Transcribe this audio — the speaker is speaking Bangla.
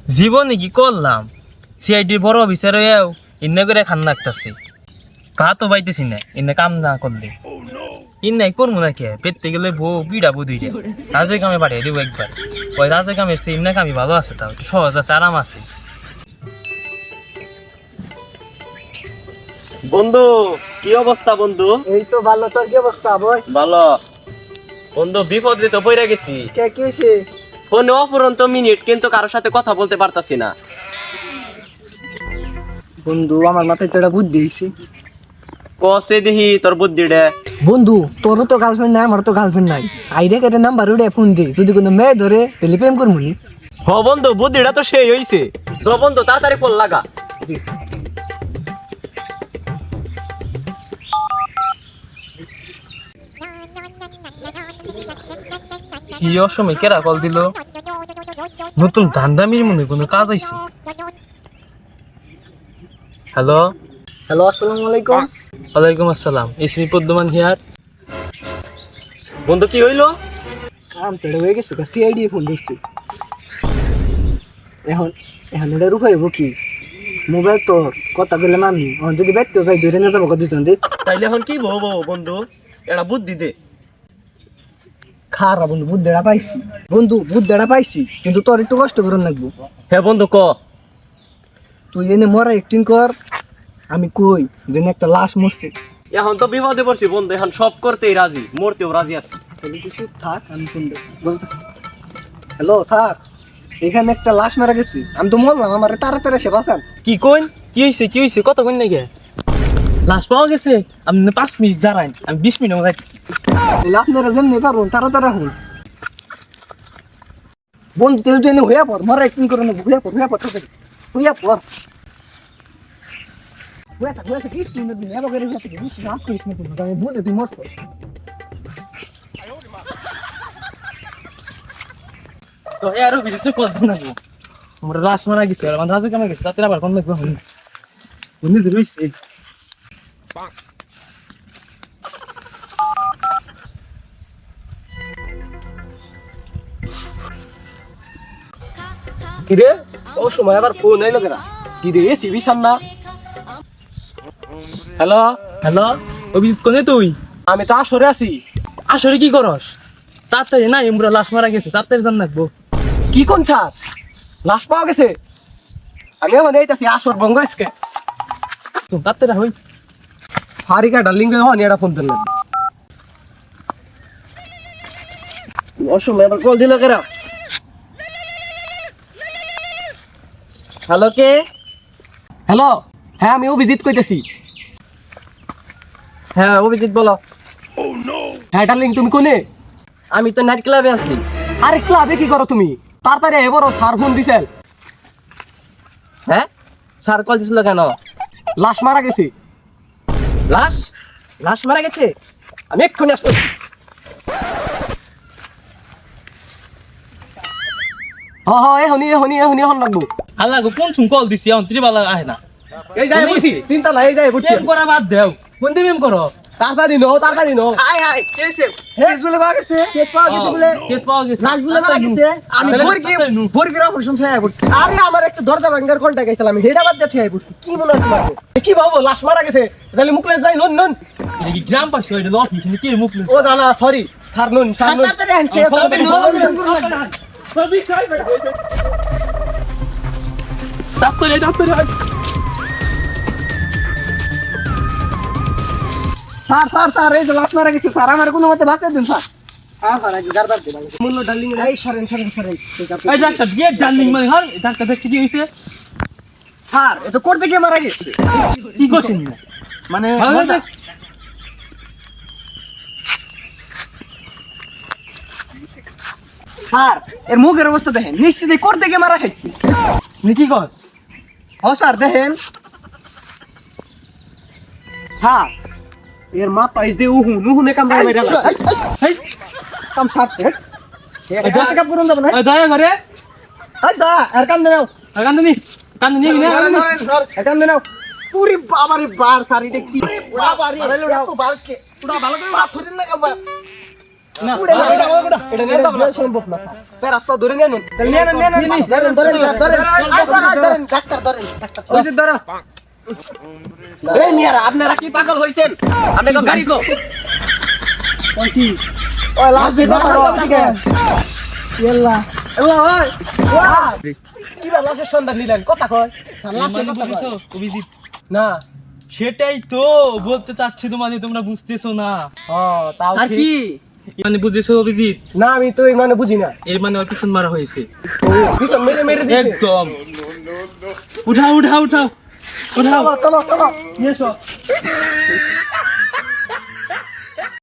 জীবনে কি করলাম? সিআইডির বড় অফিসার হয়েও ইন্না করে খান লাগতেছে। ভাতও পাইতেছি না ইন্না কাম না করলে। ইন্নাই করবো না কে? পেটতে গেলে বউ পিড়াবো দুইটা। রাজের কামে পাঠিয়ে দেবো একবার। ওই রাজের কামের সে ইন্না কামি ভালো আছে, তাও একটু সহজ আছে, আরাম আছে। বন্ধু, কি অবস্থা বন্ধু? এই তো ভালো। তোর কি অবস্থা বই? ভালো। বন্ধু, বিপদে তো পইরা গেছি। কে কি হইছে? ফোনে অফুরন্ত মিনিট, কিন্তু কারোর সাথে কথা বলতে পারতাছি না। বন্ধু, আমার মাথায় তো একটা বুদ্ধি হইছে। কসে দেখি তোর বুদ্ধিটা। বন্ধু, তোরও তো গার্লফ্রেন্ড নাই, আমারও তো গার্লফ্রেন্ড নাই। আইডিয়া কেটে নাম্বার উড়ে ফোন দে, যদি কোনো মেয়ে ধরে তাহলে প্রেম করবনি। হ বন্ধু, বুদ্ধিটা তো সেই হইছে। তো বন্ধু, তাড়াতাড়ি ফোন লাগা। কি অসময় কেরা কল দিল? নতুন ধান্দামির মনে কোনো কাজ আইছে। হ্যালো, হ্যালো, আসসালামু আলাইকুম। ওয়ালাইকুম আসসালাম। ইসমি পদ্মমান হিয়ার। বন্ধু, কি হইলো? কাম তেড়ে হয়ে গেছে, সিআইডি ফোন দিচ্ছে। এখন এখন এটা রুখাইব কি? মোবাইল তোর কথা কইলে মানবি। এখন যদি ব্যক্তি যাই ধরে না যাবো দুজন রে। তাইলে এখন কি বলবো বন্ধু? এটা বুদ্ধি দে। খারাপ বন্ধু, বুদ্ধিটা পাইছি। বন্ধু, বুদ্ধিটা পাইছি, কিন্তু তোর একটু কষ্ট করুন লাগবো। হ্যাঁ বন্ধু, ক। তুই এনে মরা একটিং কর, আমি কই যেন একটা লাশ মরছে। এখন তো বিপদে পড়ছি বন্ধু, এখন সব করতেই রাজি, মরতেও রাজি আছি। তাহলে তুই চুপ থাক, আমি শুনবো বলতেছি। হ্যালো স্যার, এখানে একটা লাশ মারা গেছে। আমি তো মরলাম, আমার তাড়াতাড়ি এসে বাঁচান। কি কইন? কি হইছে? কি হইছে? কত কইন নাকি? লাশ পাওয়া গেছে? আপনি 5 মিনিট দাঁড়ান, আমি 20 মিনিট যাচ্ছি। তাহলে আপনারা যেমনি পারবেন তাড়াতাড়ি হন। বন্ধু, তেল তুই এনে হইয়া পর, মরা একটিং করে নেবো। হইয়া পর তাড়াতাড়ি। হইয়া পর। হইয়া থাক কি তুই নেবি? এবার করে হইয়া থেকে বুঝছিস, আজ করিস না তুই। আমি বুঝে তুই মরছ। তো আরো বেশি কল না গো। আমরা লাশ মারা গেছে, আর আমার রাজে কামে গেছে, তাতে আবার কোন লাগবে হল। উনি যে রইছে। কিরে, ও সময় আবার ফোন আইলো কেনা? কিরে, সিবি সামনা? হ্যালো, হ্যালো, অভিজিৎ কোনে তুই? আমি তো আসরে আছি। আসলে কি করস? তাড়াতাড়ি না, আমরা লাশ মারা গেছে, তাড়াতাড়ি জান লাগবো। কি কোন স্যার? লাশ পাওয়া গেছে? আমি এখন এইতাছি আসর বঙ্গ আজকে। তো তাড়াতাড়ি হই। হারিকা ডার্লিং হন এটা ফোন দিলেন। অসময় আবার কল দিল কেরা? হ্যালো, কে? হ্যালো, হ্যাঁ আমি অভিজিৎ কইতেছি। হ্যাঁ অভিজিৎ, বলো। হ্যাঁ ডার্লিং, তুমি কোনে? আমি তো নাইট ক্লাবে আছি। আরে ক্লাবে কি করো তুমি? তাড়াতাড়ি এ বড় স্যার ফোন দিছেন। হ্যাঁ, স্যার কল দিছিল কেন? লাশ মারা গেছে। লাশ? লাশ মারা গেছে? আমি এক্ষুনি আসতেছি। হ্যাঁ, এখনই লাগবো। আল্লাহ গো, কোন ছুম কল দিছি, এখন ত্রিবালা আহে না। এই যাই বলছি, চিন্তা নাই, এই যাই বলছি। প্রেম করা বাদ দেও, কোন দিন করো? তাড়াতাড়ি নো। আয় কি হইছে? কেস বলে পাওয়া গেছে। কেস পাওয়া গেছে বলে? কেস পাওয়া গেছে। লাশ বলে মারা গেছে। আমি বর্গির অপারেশন ছায়া করছি। আরে আমার একটা দরজা ভাঙার কলটা গেছিলাম, আমি হেডা বাদ দিয়ে ছায়া করছি। কি মনে হয় তোমার? কি বাবু, লাশ মারা গেছে? তাহলে মুখলে যাই, নন। এটা কি গ্রাম পাইছো? এটা অফিস, কি মুখ লেন? ও জানা, সরি স্যার, নন। তাড়াতাড়ি আনছে। ডাক্তার স্যার এই যে লাশ মারা গেছে স্যার, আমার কোনো মতে বাঁচা দিন স্যার। মূল্য ডার্লিং এই সরেন। এই ডাক্তার দিয়ে ডার্লিং মানে হর ডাক্তার দেখছি কি হইছে? স্যার এ তো করতে গিয়ে মারা গেছে। কি করছেন না? মানে স্যার এর মুখের অবস্থা দেখেন, নিশ্চিত করতে গিয়ে মারা খাইছি। কি কর? ও স্যার দেখেন। হ্যাঁ, এর মা পাইস দে উহুনে কামড়া মেরা লাগছে। এই কাম ছাড়তে এটা পুরন যাব না। এই দয়া করে এই দা আর কাম দাও। কান্দনি না কাম দাও। পুরি বাবারে বার সারিতে কি বাবারে এত বারকে পুরা ভালো করে পাথরের না কাবা। না এটা নিয়ে যাবো না সম্ভব না স্যার রাস্তা ধরে নিয়ে নেন ধরেন ডাক্তার ধরেন ওই যে ধরো এই মিয়ারা আপনারা কি পাগল হইছেন আপনি তো গাড়ি কো কি ওই লাশ দিকে ইয়াল্লা আল্লাহ ওই কি বা লাশের সন্ধান নিলেন কথা কয় লাশের মানে কথা বুঝেছো অভিজিৎ না সেটাই তো বলতে চাচ্ছি তোমাদের তোমরা বুঝতেছো না ও তাও স্যার ঠিক। কি মানে বুঝেছো অভিজিৎ না আমি তো এই মানে বুঝি না এর মানে ওর পিছন মারা হয়েছে পিছন মেরে মেরে দিছে একদম উঠাও উঠাও উঠাও উঠাও চলো চলো চলো নিয়ে এসো